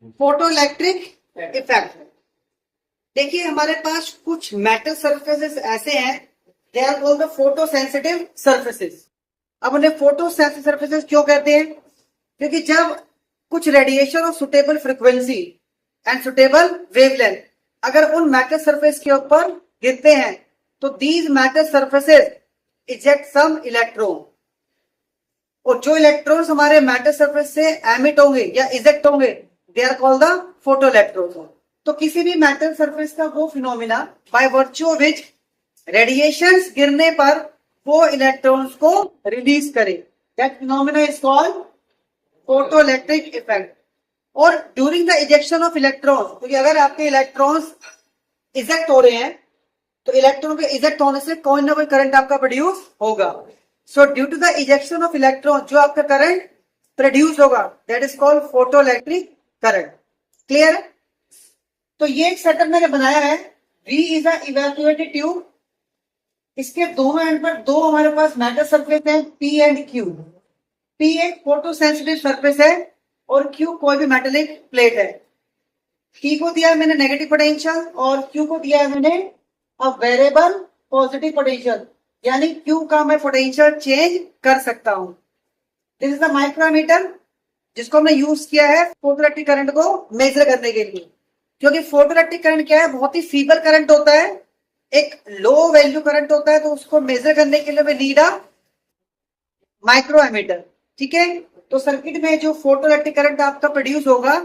Photo electric effect. देखिए हमारे पास कुछ मेटल सरफेसेस ऐसे हैं, they are called the photo sensitive surfaces. अब उन्हें फोटो सेंसिटिव सरफेसेस क्यों कहते हैं? क्योंकि जब कुछ radiation of suitable frequency and suitable wavelength अगर उन मेटल सरफेस के ऊपर गिरते हैं तो these metal surfaces eject some electron, और जो इलेक्ट्रॉन्स हमारे मेटल सरफेस से एमिट होंगे या इजेक्ट होंगे they are called the photo electrons. तो किसी भी मेटल सरफेस का वो phenomena by virtue which radiations गिरने पर वो इलेक्ट्रॉन्स को रिलीज करे, that phenomena is called photo electric effect. और during the ejection of electrons, क्योंकि अगर आपके इलेक्ट्रॉन्स इजेक्ट हो रहे हैं तो इलेक्ट्रॉन के इजेक्ट होने से कोई ना कोई करंट आपका प्रोड्यूस होगा। So due to the ejection of electron जो आपका करंट प्रोड्यूस होगा that is called photo electric current. Clear है? तो ये एक सेटअप मैंने बनाया है, V is a evacuated tube. इसके दोनों एंड पर दो हमारे पास मेटल सरफेस है P एंड Q। P एक फोटो सेंसिटिव सरफेस है और Q कोई भी मेटेलिक प्लेट है। P को दिया है मैंने नेगेटिव पोटेंशियल और Q को दिया है मैंने अब वेरिएबल पॉजिटिव पोटेंशियल, यानी Q का मैं पोटेंशियल चेंज कर सकता हूं। दिस इज द माइक्रोमीटर जिसको हमने यूज किया है फोटोइलेक्ट्रिक करंट को मेजर करने के लिए। क्योंकि फोटोइलेक्ट्रिक करंट क्या है, बहुत ही फीबल करंट होता है, एक लो वैल्यू करंट होता है, तो उसको मेजर करने के लिए वी नीड अ माइक्रोमीटर। ठीक है, तो सर्किट में जो फोटोइलेक्ट्रिक करंट आपका प्रोड्यूस होगा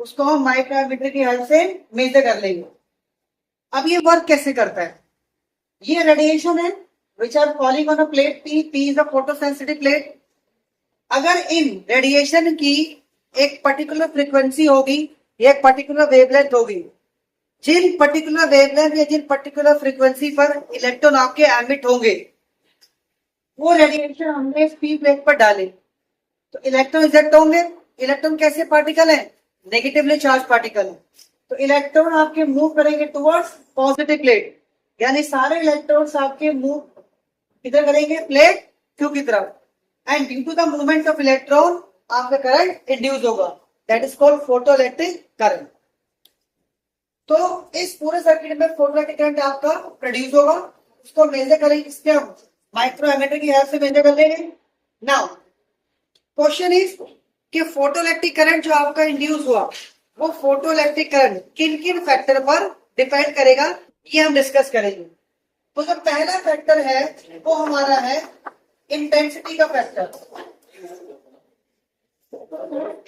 उसको हम माइक्रोमीटर की हेल्प से मेजर कर लेंगे। अब ये वर्क कैसे करता है? ये रेडिएशन है which are falling on a plate P। P is a photosensitive plate. अगर इन रेडिएशन की एक पर्टिकुलर फ्रीक्वेंसी होगी या एक पर्टिकुलर वेवलेंथ होगी, जिन पर्टिकुलर वेवलेंथ या जिन पर्टिकुलर फ्रीक्वेंसी पर इलेक्ट्रॉन आपके एमिट होंगे वो रेडिएशन हमने इस P प्लेट पर डाले तो इलेक्ट्रॉन इजेक्ट होंगे। इलेक्ट्रॉन कैसे पार्टिकल है? नेगेटिवली चार्ज पार्टिकल है। तो इलेक्ट्रॉन आपके मूव करेंगे टुवर्ड्स पॉजिटिव प्लेट, यानी सारे इलेक्ट्रॉन्स आपके मूव किधर करेंगे? प्लेट Q की तरफ। And due to the movement of electron आपका करंट इंड्यूस होगा, that is called photo electric current. तो इस पूरे सर्किट में फोटो इलेक्ट्रिक करंट आपका प्रोड्यूस होगा, उसको मेजर करेंगे, इसके हम माइक्रोमीटर की हेल्प से मेजर कर लेंगे। नाउ क्वेश्चन इज कि फोटो इलेक्ट्रिक करंट जो आपका इंड्यूस हुआ वो फोटो इलेक्ट्रिक करंट किन किन फैक्टर पर डिपेंड करेगा, ये हम डिस्कस करेंगे। तो जो पहला फैक्टर है वो हमारा है इंटेंसिटी का फैक्टर,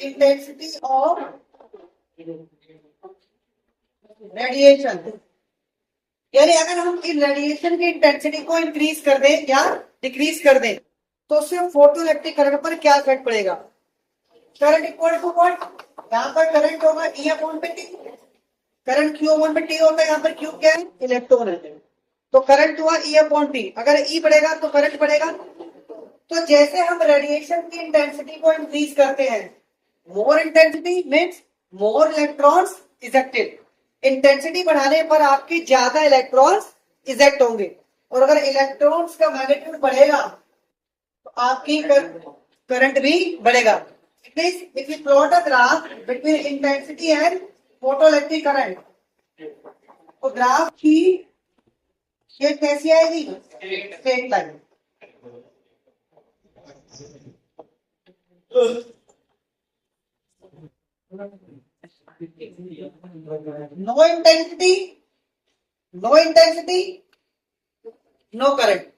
इंटेंसिटी ऑफ रेडिएशन। यानी अगर हम इन रेडिएशन की इंटेंसिटी को इंक्रीज कर दें या डिक्रीज कर दें तो उससे फोटो इलेक्ट्रिक करंट पर क्या इफेक्ट पड़ेगा? Current equal to what? यहाँ पर करंट होगा E अपॉन पे T। करंट Q अपॉन पे T होता है, यहाँ पर Q क्या है? इलेक्ट्रॉन है। तो करंट हुआ E अपॉन T, अगर E बढ़ेगा तो करंट बढ़ेगा। तो जैसे हम रेडिएशन की इंटेंसिटी को इंक्रीज करते हैं, more intensity means more electrons ejected. Intensity बढ़ाने पर आपके ज्यादा इलेक्ट्रॉन्स इजेक्ट होंगे, और अगर इलेक्ट्रॉन्स का मैग्नीट्यूड बढ़ेगा तो आपकी करंट भी बढ़ेगा। It means if you plot a graph between intensity and photoelectric current, तो ग्राफ की शेप कैसी आएगी? Straight line. No intensity, no intensity, no current,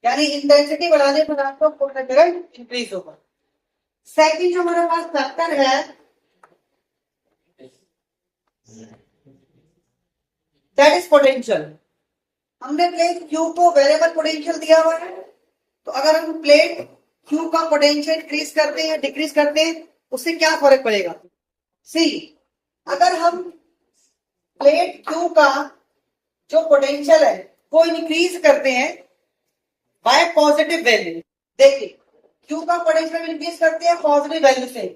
यानी इंटेंसिटी बढ़ाने पर आपका करंट इंक्रीज होगा। सेकंड जो हमारे पास फैक्टर है दैट इज पोटेंशियल। हमने प्लेट Q को वेरिएबल पोटेंशियल दिया हुआ है, तो अगर हम प्लेट Q का पोटेंशियल इंक्रीज करते हैं या डिक्रीज करते हैं उससे क्या फर्क पड़ेगा? सी, अगर हम प्लेट Q का जो पोटेंशियल है वो इंक्रीज करते हैं बाय पॉजिटिव वैल्यू, देखिए Q का पोटेंशियल इंक्रीज करते हैं पॉजिटिव वैल्यू से,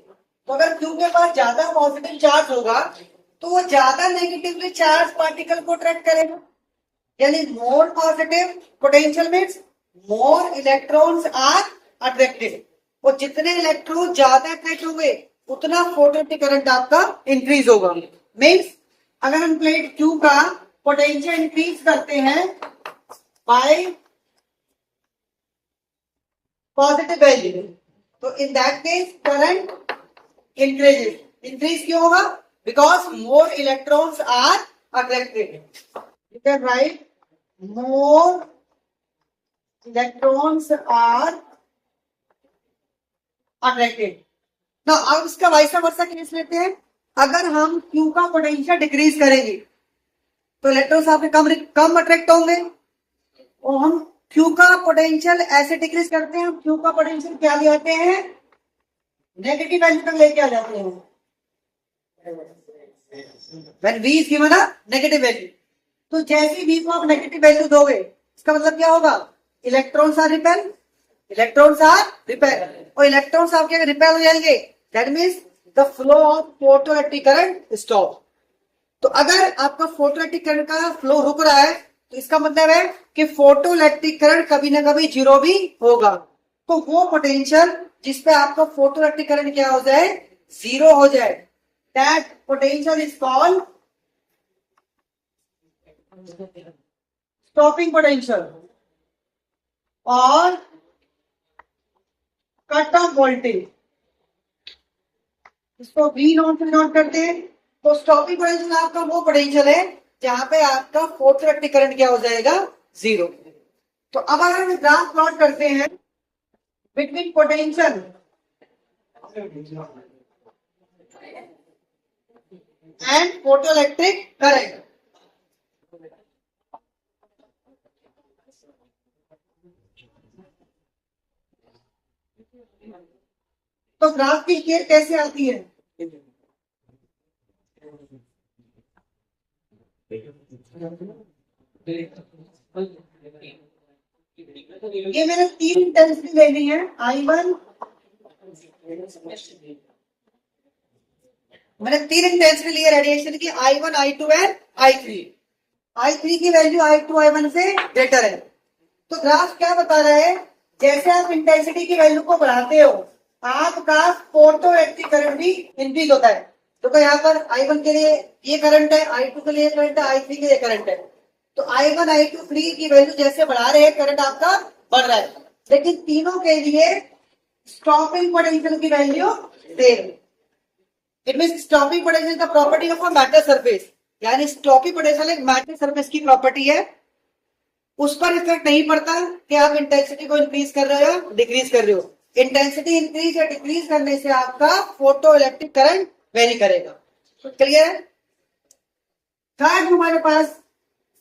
तो अगर Q के पास ज्यादा पॉजिटिव चार्ज होगा तो वो ज्यादा नेगेटिवली चार्ज पार्टिकल को अट्रैक्ट करेगा, यानी more positive potential means more electrons are attracted. वो जितने इलेक्ट्रॉन ज्यादा अट्रैक्ट होंगे उतना फोटोइलेक्ट्रिक करंट आपका इंक्रीज होगा। मीन्स अगर हम प्लेट क्यू का पोटेंशियल इंक्रीज करते हैं बाय पॉजिटिव वैल्यू, तो in that case current increases. Increase क्यों होगा? Because more electrons are attracted. You can write more electrons are attracted. ना अब इसका वाइसा वर्सा केस लेते हैं। अगर हम क्यू का पोटेंशियल डिक्रीज करेंगे तो इलेक्ट्रॉन्स आपके कम अट्रैक्ट होंगे, और हम क्यू का पोटेंशियल ऐसे डिक्रीज करते हैं, हम क्यू का पोटेंशियल क्या ले आते हैं? नेगेटिव वैल्यू तक लेके आ जाते हैं। When V is given a negative value, तो जैसे V को आप नेगेटिव वैल्यू दोगे, इसका मतलब क्या होगा? Electrons are repel, electrons are repel, और इलेक्ट्रॉन्स आपके रिपेल हो जाएंगे, that means the flow of photoelectric current stop. तो अगर आपका फोटोइलेक्ट्रिक करंट का फ्लो रुक रहा है तो इसका मतलब है कि फोटोइलेक्ट्रिक करंट कभी ना कभी जीरो भी होगा। तो वो पोटेंशियल जिसपे आपका फोटोइलेक्ट्रिक करंट क्या हो जाए? जीरो हो जाए, that potential is called stopping potential और कट ऑफ वोल्टेज। इसको V नॉट से नोट करते हैं। तो स्टॉपिंग पोटेंशियल आपका वो पोटेंशियल है जहां पे आपका फोटोइलेक्ट्रिक करंट क्या हो जाएगा? जीरो। तो अब अगर हम ग्राफ प्लॉट करते हैं between potential and photoelectric current, तो ग्राफ की शेप कैसे आती है? ये मैंने तीन इंटेंसिटी लेनी है, I1, मैंने तीन इंटेंसिटी ली है रेडिएशन की, I1, I2 and I3। I3 की वैल्यू I2, I1 से ग्रेटर है। तो ग्राफ क्या बता रहा है? जैसे आप इंटेंसिटी की वैल्यू को बढ़ाते हो, आपका फोटोइलेक्ट्रिक करंट भी इंक्रीज होता है। तो यहाँ पर I1 के लिए ये करंट है, I2 के लिए करंट है, I3 के लिए करंट है। तो I1, I2, 3 की वैल्यू जैसे बढ़ा रहे हैं, करंट आपका बढ़ रहा है, लेकिन तीनों के लिए स्टॉपिंग पोटेंशियल की value same. It mean stopping potential का property of a matter surface, यानी स्टॉपिंग पोटेंशियल एक मैटर सरफेस की प्रॉपर्टी है, उस पर इफेक्ट नहीं पड़ता कि आप इंटेंसिटी को इंक्रीज कर रहे हो या डिक्रीज कर रहे हो। इंटेंसिटी इंक्रीज या डिक्रीज करने से आपका फोटो इलेक्ट्रिक करंट वेरी करेगा। तो क्लियर है? थर्ड हमारे पास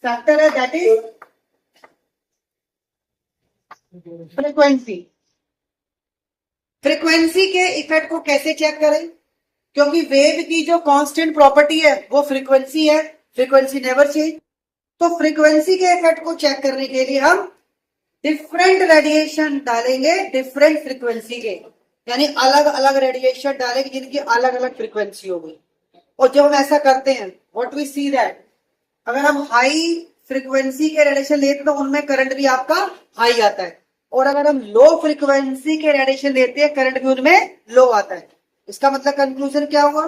फैक्टर है, दैट इज फ्रीक्वेंसी। फ्रीक्वेंसी के इफेक्ट को कैसे चेक करें? क्योंकि वेव की जो कांस्टेंट प्रॉपर्टी है वो फ्रीक्वेंसी है, फ्रीक्वेंसी नेवर चेंज। तो फ्रीक्वेंसी के इफेक्ट को चेक करने के लिए हम डिफरेंट रेडिएशन डालेंगे, डिफरेंट फ्रीक्वेंसी के, यानी अलग अलग रेडिएशन डालेंगे जिनकी अलग अलग फ्रीक्वेंसी होगी। और जब हम ऐसा करते हैं, व्हाट वी सी दैट, अगर हम हाई फ्रीक्वेंसी के रेडिएशन लेते हैं तो उनमें करंट भी आपका हाई आता है, और अगर हम लो फ्रीक्वेंसी के रेडिएशन लेते हैं करंट भी उनमें लो आता है। इसका मतलब कंक्लूजन क्या होगा?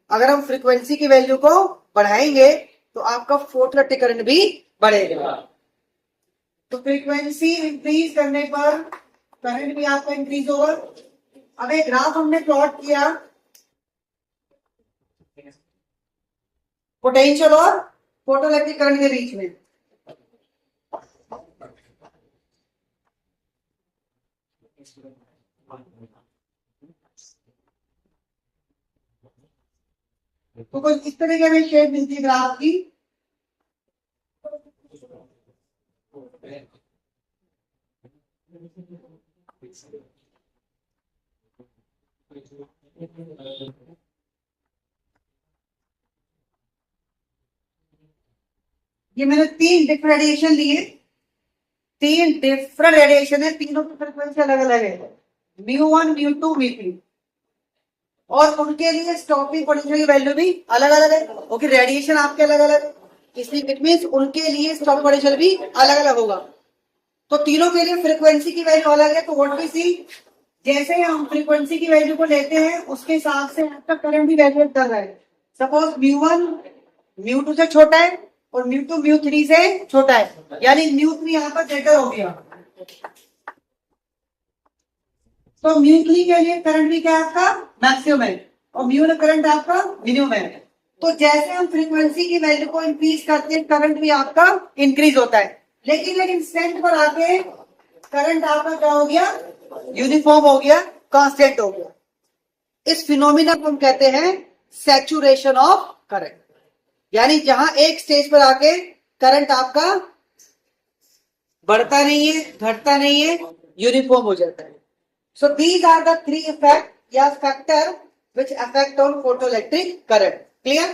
अगर हम फ्रीक्वेंसी की वैल्यू को बढ़ाएंगे तो आपका फोटोइलेक्ट्रिक करंट भी बढ़ेगा। तो फ्रीक्वेंसी इंक्रीज करने पर करंट भी आपका इंक्रीज होगा। अब एक ग्राफ हमने प्लॉट किया पोटेंशियल और फोटोइलेक्ट्रिक करंट के बीच में। तो कुछ इस तरीके में शेप मिलती है ग्राफ की। ये मैंने तीन डिफरेंट रेडिएशन लिए, तीन डिफरेंट रेडिएशन है, तीनों की फ्रीक्वेंसी अलग अलग है, μ1, μ2, μ3, और उनके लिए स्टॉपिंग पोटेंशियल की वैल्यू भी अलग अलग है, क्योंकि रेडिएशन आपके अलग अलग है, इसलिए इट मींस उनके लिए स्टॉपिंग पोटेंशियल भी अलग अलग होगा। तो तीनों के लिए फ्रीक्वेंसी की वैल्यू अलग है। तो व्हाट वी सी, जैसे हम फ्रीक्वेंसी की वैल्यू को लेते हैं उसके हिसाब से आपका करंट भी वैल्यूएट कर रहा है। सपोज म्यू1 म्यू2 से छोटा है और म्यू2 म्यू3 से छोटा है, यानी म्यू3 यहाँ पर ग्रेटर हो गया, तो म्यू3 के लिए करंट भी क्या है आपका मैक्सिमम है और म्यू करंट आपका मिनिमम है। तो जैसे हम फ्रीक्वेंसी की वैल्यू को इंक्रीज करते हैं करंट भी आपका इंक्रीज होता है, लेकिन स्टेंट पर आके करंट आपका क्या हो गया, यूनिफॉर्म हो गया, कांस्टेंट हो गया। इस फिनोमिना को हम कहते हैं सैचुरेशन ऑफ करंट, यानी जहां एक स्टेज पर आके करंट आपका बढ़ता नहीं है, घटता नहीं है, यूनिफॉर्म हो जाता है। So these are the three effect या factor which affect on photoelectric current. Clear?